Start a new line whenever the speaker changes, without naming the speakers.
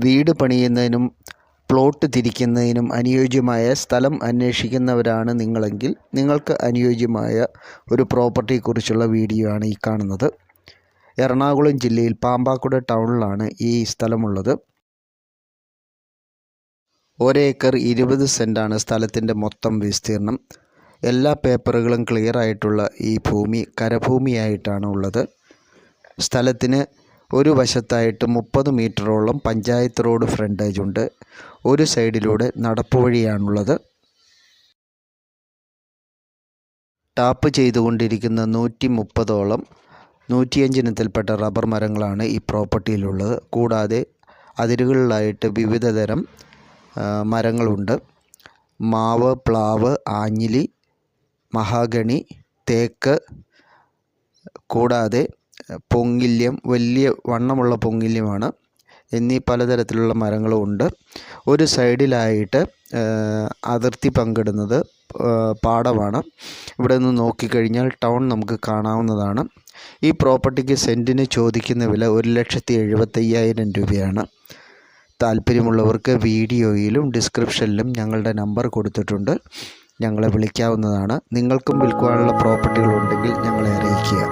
വീട് പണിയുന്നതിനും പ്ലോട്ട് തിരിക്കുന്നതിനും അനുയോജ്യമായ സ്ഥലം അന്വേഷിക്കുന്നവരാണ് നിങ്ങളെങ്കിൽ നിങ്ങൾക്ക് അനുയോജ്യമായ ഒരു പ്രോപ്പർട്ടിയെക്കുറിച്ചുള്ള വീഡിയോ ആണ് ഈ കാണുന്നത്. എറണാകുളം ജില്ലയിൽ പാമ്പാക്കുട ടൗണിലാണ് ഈ സ്ഥലമുള്ളത്. 1 ഏക്കർ 20 സെൻറ്റാണ് സ്ഥലത്തിൻ്റെ മൊത്തം വിസ്തീർണം. എല്ലാ പേപ്പറുകളും ക്ലിയർ ആയിട്ടുള്ള ഈ ഭൂമി കരഭൂമിയായിട്ടാണ് ഉള്ളത്. സ്ഥലത്തിന് ഒരു വശത്തായിട്ട് 30 മീറ്ററോളം പഞ്ചായത്ത് റോഡ് ഫ്രണ്ടേജ് ഉണ്ട്. ഒരു സൈഡിലൂടെ നടപ്പുവഴിയാണുള്ളത്. ടാപ്പ് ചെയ്തുകൊണ്ടിരിക്കുന്ന 130ഓളം 105 ഇനത്തിൽപ്പെട്ട റബ്ബർ മരങ്ങളാണ് ഈ പ്രോപ്പർട്ടിയിലുള്ളത്. കൂടാതെ അതിരുകളിലായിട്ട് വിവിധ തരം മരങ്ങളുണ്ട്. മാവ്, പ്ലാവ്, ആഞ്ഞിലി, മഹാഗണി, തേക്ക്, കൂടാതെ പൊങ്ങില്യം, വലിയ വണ്ണമുള്ള പൊങ്ങില്യമാണ് എന്നീ പലതരത്തിലുള്ള മരങ്ങളും ഉണ്ട്. ഒരു സൈഡിലായിട്ട് അതിർത്തി പങ്കിടുന്നത് പാടമാണ്. ഇവിടെ നിന്ന് നോക്കിക്കഴിഞ്ഞാൽ ടൗൺ നമുക്ക് കാണാവുന്നതാണ്. ഈ പ്രോപ്പർട്ടിക്ക് സെൻറ്റിന് ചോദിക്കുന്ന വില 1,75,000 രൂപയാണ്. താല്പര്യമുള്ളവർക്ക് വീഡിയോയിലും ഡിസ്ക്രിപ്ഷനിലും ഞങ്ങളുടെ നമ്പർ കൊടുത്തിട്ടുണ്ട്. ഞങ്ങളെ വിളിക്കാവുന്നതാണ്. നിങ്ങൾക്കും വിൽക്കുവാനുള്ള പ്രോപ്പർട്ടികളുണ്ടെങ്കിൽ ഞങ്ങളെ അറിയിക്കുക.